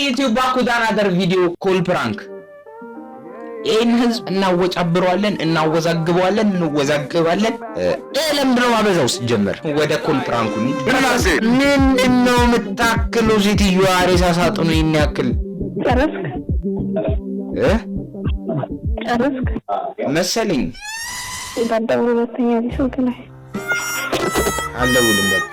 YouTube back with another video call prank. ይሄን ህዝብ እናወጫብረዋለን እናወዛግበዋለን እንወዛግባለን ለምንድነው ማበዛው ሲጀመር ወደ ኮል ፕራንኩ ምንድነው የምታክለው ሴትዮዋ ሬሳ ሳጥኑ ይናክል ጨረስክ መሰለኝ እንዳደው ሁለተኛ ቢሶክ ላይ አለውልም በቃ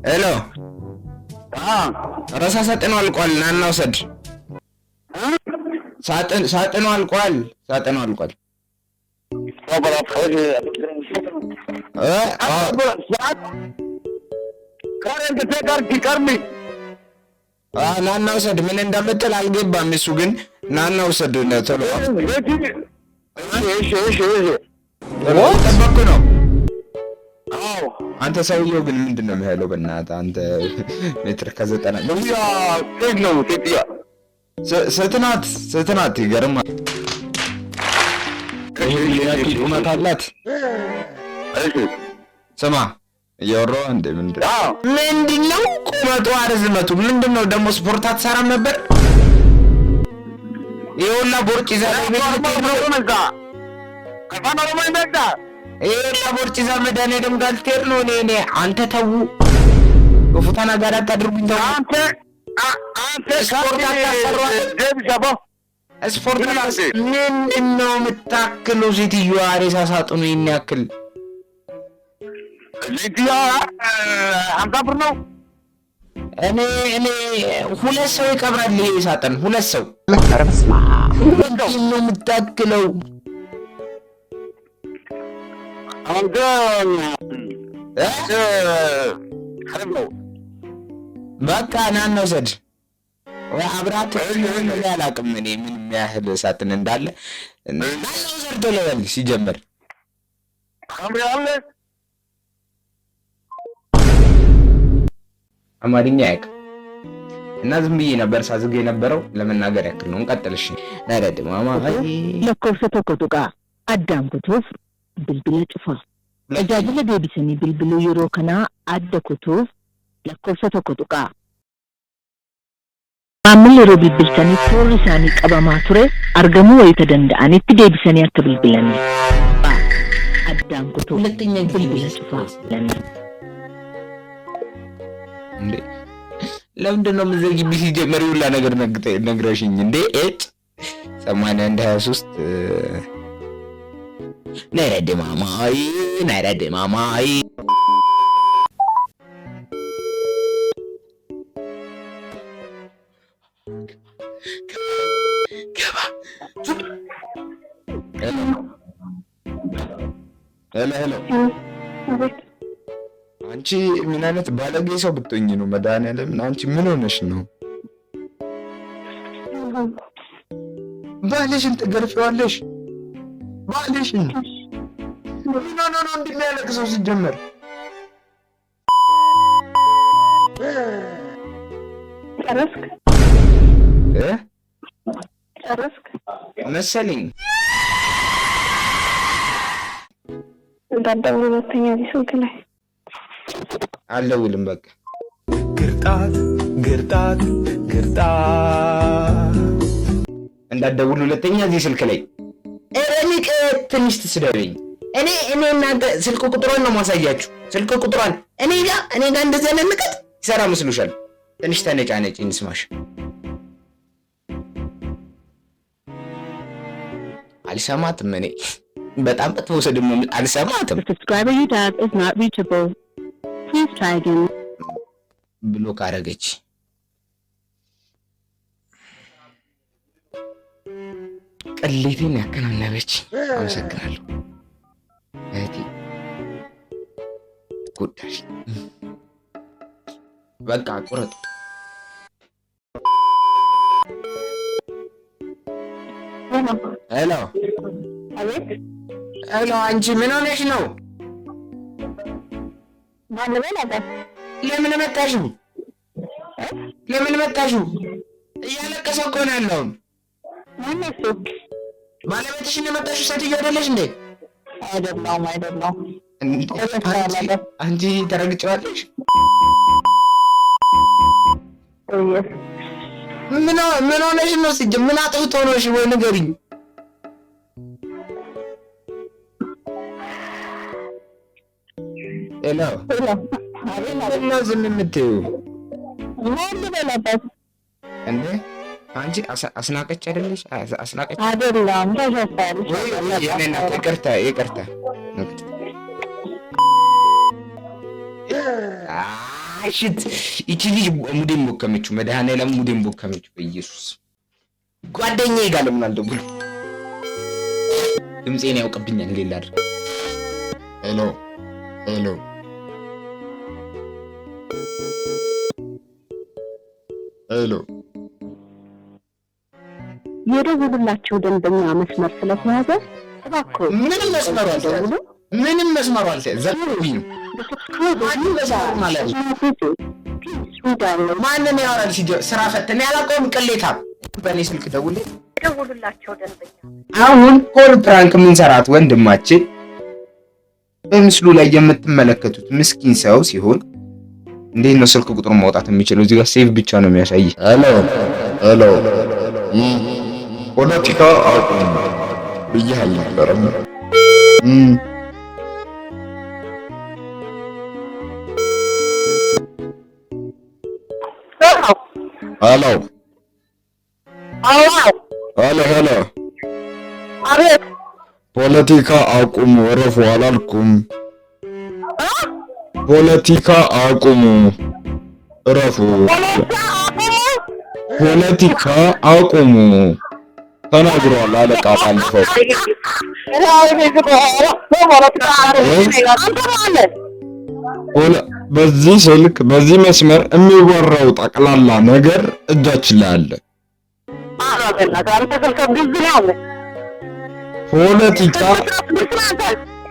Hello. Rasa satin alcohol na usad. Satin alcohol. Current figure kikarmi. Na usad min እንዳመጣል አልገባም እሱ ግን ናና usad ነው ተሎ ተበኩ ነው አንተ ሰውየው ግን ምንድነው የሚያለው በእናትህ አንተ ሜትር ከ90 ነው ያ ቴክ ነው ቴፒያ ስትናት ይገርማል ከዚህ ቁመት አላት ስማ እያወራሁ እንደ ምንድነው ቁመቱ አርዝመቱ ምንድነው ደግሞ ስፖርት አትሰራም ነበር ይኸውላ ቦርጭ ይዛል ቤት ከፋናው ማይመጣ ቦርጭ ይዛል መድኃኒዓለም ጋልቴር ነው እኔ አንተ ተው ወፉታና ጋር አታድርጉኝ ተው አንተ ስፖርት አታሰራው ደብጃቦ ስፖርት ምንድነው የምታክለው ሴትዮዋ ሬሳ ሳጥኑ ይናክል ሊዲያ አንጋብር ነው እኔ ሁለት ሰው ይቀብራል ይሄ ሳጥን ሁለት ሰው አረብስማ ምንድነው የምታክለው አንገን ሀረብሎ በቃ ናና ወሰድ አብራት ያላቅም እኔ ምን ያህል ሳጥን እንዳለ ናና ወሰድ ተለወል ሲጀመር አምራለ አማርኛ ያቅ እና ዝም ብዬ ነበር ሳዝገ የነበረው ለመናገር ያክል ነው እንቀጥልሽ ናረድ ማማ ለኮርሰ ተቆጡቃ አዳምኩት bilbila cufa tajaajila deebisanii bilbiluu yeroo kana adda kutuuf lakkoofsa tokko tuqaa maamilli yeroo bilbiltanii toorri isaanii qabamaa ture argamuu wayita danda'anitti deebisanii akka bilbilanii addaan kutuuf hulatteenya bilbila cufa እንዴ ለምንድነው ምዘግቢ ሲጀመር ሁላ ነገር ነግረሽኝ እንዴ 8123 Nere mamai hello አንቺ ምን አይነት ባለጌ ሰው ብትሆኚ ነው መድኃኒዓለም አንቺ ምን ሆነሽ ነው ባልሽን ትገርፊዋለሽ ባልሽን ኖ እንዲያለቅሰው ሲጀመር ጨረስክ መሰለኝ እንዳደው ሁለተኛ ቢሶክ ላይ አለውልም በቃ ግርጣት እንዳደው ሁለተኛ እዚህ ስልክ ላይ እኔ ትንሽ ትስደብኝ እኔ እናንተ ስልክ ቁጥሯን ነው ማሳያችሁ ስልክ ቁጥሯን እኔ ጋር እንደዚህ ነንቀት ይሰራ መስሉሻል ትንሽ ተነጫነጭ እንስማሽ አልሰማትም እኔ በጣም ተወሰደም አልሰማትም subscriber you dialed is not reachable please try again ብሎክ አረገች ቅሌቴን ያከናነበች አመሰግናለሁ እህቴ ጉዳሽ በቃ ቁረጥ ሄሎ አንቺ ምን ሆነሽ ነው ማን ነው ለምን መጣሽው? ለምን መጣሽው? እያለቀሰ እኮ ነው ያለው። ማነሱ? ባለቤትሽ ነው መጣሽው? ሴትዮ አይደለሽ እንዴ? አይደለም። አንቺ ተረግጫለሽ። ምን ሆነሽ ነው? ምን አጥፍቶ ነው? እሺ ወይ ንገሪኝ። ሄሎ ምነው ዝም የምትይው እንዴ? አንቺ አስናቀች አይደለሽ? አስናቀች አይደለም። ተሸፈል ይቅርታ። ሽት ይቺ ልጅ ሙዴን ቦከመችው። መድኃኒዓለም ሙዴን ቦከመችው። በኢየሱስ ጓደኛዬ ጋር ለምን አልደውልም? ድምፄን ያውቅብኛል። ሌላ አድርግ። ሄሎ የደውሉላቸው ደንበኛ መስመር ስለተያዘ እባክዎ ምንም መስመሩ አልተያዘ ዘግቶብኝ ነው። ማንን ያወራል? ስራ ፈተና ያላቆም ቅሌታም በእኔ ስልክ የደውሉላቸው ደንበኛ አሁን ኮል ፕራንክ የምንሰራት ወንድማችን በምስሉ ላይ የምትመለከቱት ምስኪን ሰው ሲሆን እንዴት ነው ስልክ ቁጥሩን ማውጣት የሚችለው? እዚህ ጋር ሴቭ ብቻ ነው የሚያሳይ። ሄሎ ፖለቲካ አቁም ብዬሽ አልነበረም? ሄሎ አቤት። ፖለቲካ አቁም ወረፉ አላልኩም? ፖለቲካ አቁሙ እረፉ። ፖለቲካ አቁሙ ተናግሯል አለቃ ባለፈው። በዚህ ስልክ በዚህ መስመር የሚወራው ጠቅላላ ነገር እጃችን ላይ አለ። ፖለቲካ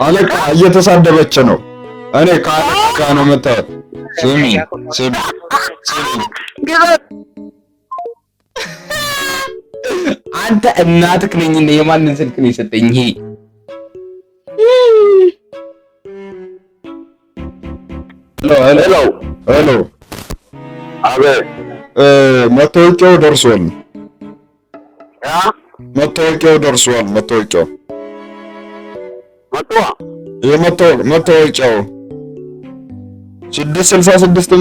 አለቃ እየተሳደበች ነው። እኔ ከአለቃ ነው መጣው። ስሚ አንተ እናትህ ነኝ እና የማንን ስልክ ነው የሰጠኝ? ሄሎ አቤት። መታወቂያው ደርሷል። መታወቂያው 666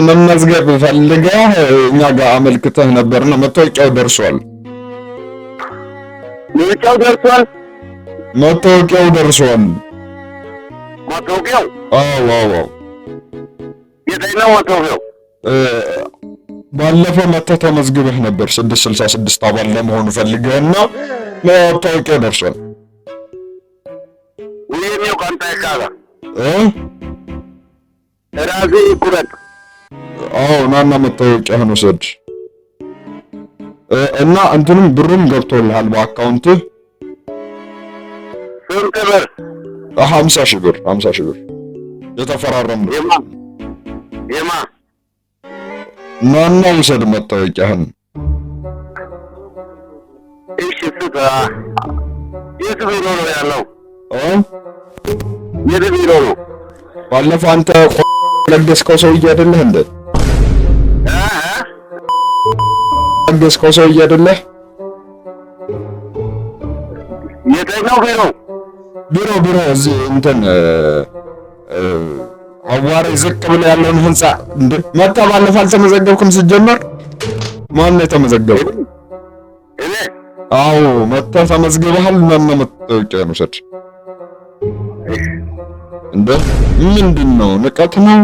መመዝገብ ፈልገህ እኛ ጋር አመልክተህ ነበርና መታወቂያው ደርሷል። መታወቂያው ደርሷል። አዎ የታይና መታወቂያው ባለፈው መተህ ተመዝግበህ ነበር 666 አባል ለመሆኑ ፈልገህና መታወቂያው ደርሷል። ወይኔው ካንተ ካላ ራሴ ይቁረጥ። አዎ ናና መታወቂያህን ውሰድ እና እንትንም ብሩም ገብቶልሃል በአካውንትህ። ስንት ብር? 50,000 ብር የተፈራረምነው። የማ ናና ውሰድ መታወቂያህን። እሺ ስታ የት ቢሮ ነው ያለው? የት ቢሮ ነው? ባለፈው አንተ ለገስከው ሰውዬ አይደለህ እንዴ? ለገስከው ሰውዬ አይደለህ? የትኛው ቢሮ? እዚህ እንትን አዋሪ ዝቅ ብሎ ያለውን ህንጻ እንዴ? መጣ ባለፈው አልተመዘገብክም ሲጀመር? ማን ነው የተመዘገበው? እኔ። አዎ መጣ ተመዝግበሃል። ማን ነው መታወቂያ ነው ሰጥ እንዴ? ምንድነው? ንቀት ነው?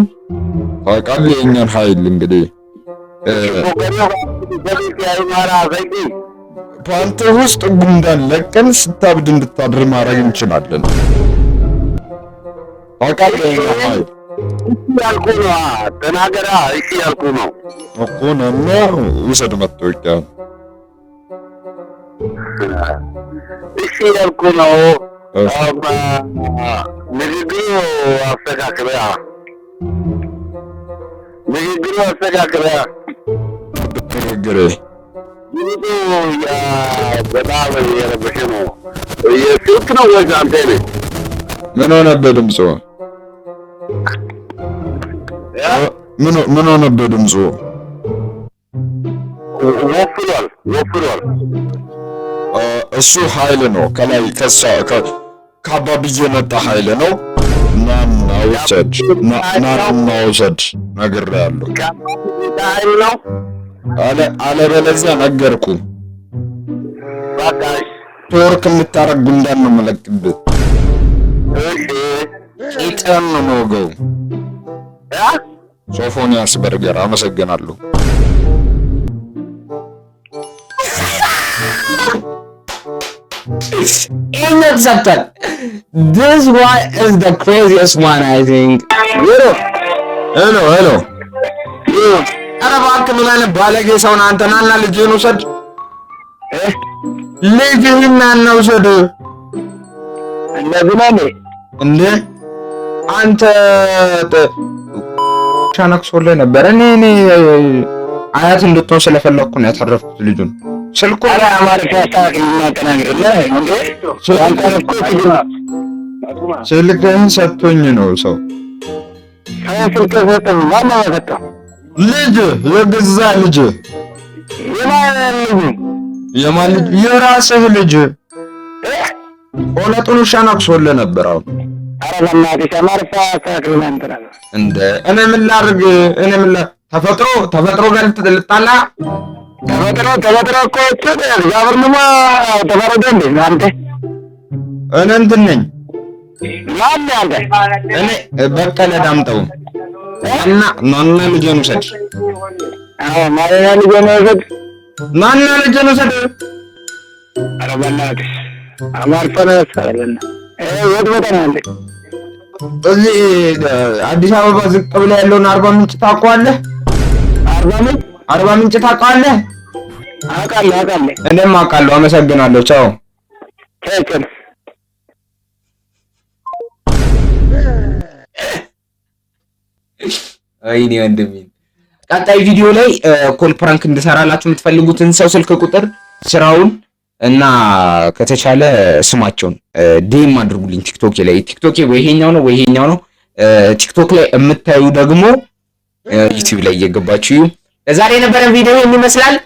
ታውቃለህ የእኛን ኃይል እንግዲህ ፓንት ውስጥ ጉንዳን ለቀን ስታብድ እንድታድር ማድረግ እንችላለን። ታውቃለህ የእኛን ኃይል ያልኩ ነው። ተናገራ። እሺ ያልኩ ነው እኮ ነው። ውሰድ መታወቂያ። እሺ ያልኩ ነው። ንግግሩ አስተካክለህ ንግግሩ አስተካክለ ንግግር በጣም የረበሽ ነው። የስልክ ነው ወይስ አንተ ነህ? ምን ሆነበት ድምፁ? ምን ሆነበት ድምፁ? ወፍሯል። እሱ ኃይል ነው። ከላይ ከአባብዬ የመጣ ኃይል ነው። ናና ውሰድ ነግሬሃለሁ። ኃይል ነው። አለበለዚያ ነገርኩ። በቃ ቶርክ የምታረግ ጉንዳን ነው የምለቅብህ። ቂጥህን ነው የምወገው። ሶፎንያስ በርገር አመሰግናለሁ። ይህንን ሰጥቷል። This one is the craziest one I think. ሄሎ ኧረ እባክህ ምን አይነት ባለጌ ሰው ነህ አንተ? ናና ልጅህን ውሰድ። ልጅህን ናና ውሰድ። እንደዚህ ነው እንዴ አንተ ሻናክሶልህ ነበር። እኔ አያት እንድትሆን ስለፈለኩ ነው ያተረፍኩት ልጁን። ስልኩን ስልክህን ሰጥቶኝ ነው ሰው ልጅ የገዛ ልጅ የማን ልጅ? የራስህ ልጅ ሁለቱን ሻናክሶልህ ነበር። አሁን እንደ እኔ ምን ላድርግ? ተፈጥሮ ጋር ልጣላ? ተፈጥሮ እኮ ዛብርንማ ተፈረደ እንዴ አንተ? እኔ እንትን ነኝ። ማን አንተ? እኔ በቀለ ዳምጠው ናና ልጄን ውሰድ። ማንና ልጄን ውሰድ? ናና ልጄን ውሰድ። ኧረ በእናትህ አማርፈነ ሰለና የት ቦታ ነው ያለ? እዚህ አዲስ አበባ ዝቅ ብለህ ያለውን አርባ ምንጭ ታውቀዋለህ? አርባ ምንጭ ታውቀዋለህ? አውቃለሁ። እኔም አውቃለሁ። አመሰግናለሁ። ቻው። አይኔ ወንድሜ ቀጣይ ቪዲዮ ላይ ኮል ፕራንክ እንድሰራላችሁ የምትፈልጉትን ሰው ስልክ ቁጥር፣ ስራውን እና ከተቻለ ስማቸውን ዲኤም አድርጉልኝ ቲክቶክ ላይ። ቲክቶክ ወይ ይሄኛው ነው። ቲክቶክ ላይ የምታዩ ደግሞ ዩቲዩብ ላይ እየገባችሁ ለዛሬ የነበረን ቪዲዮ ይመስላል።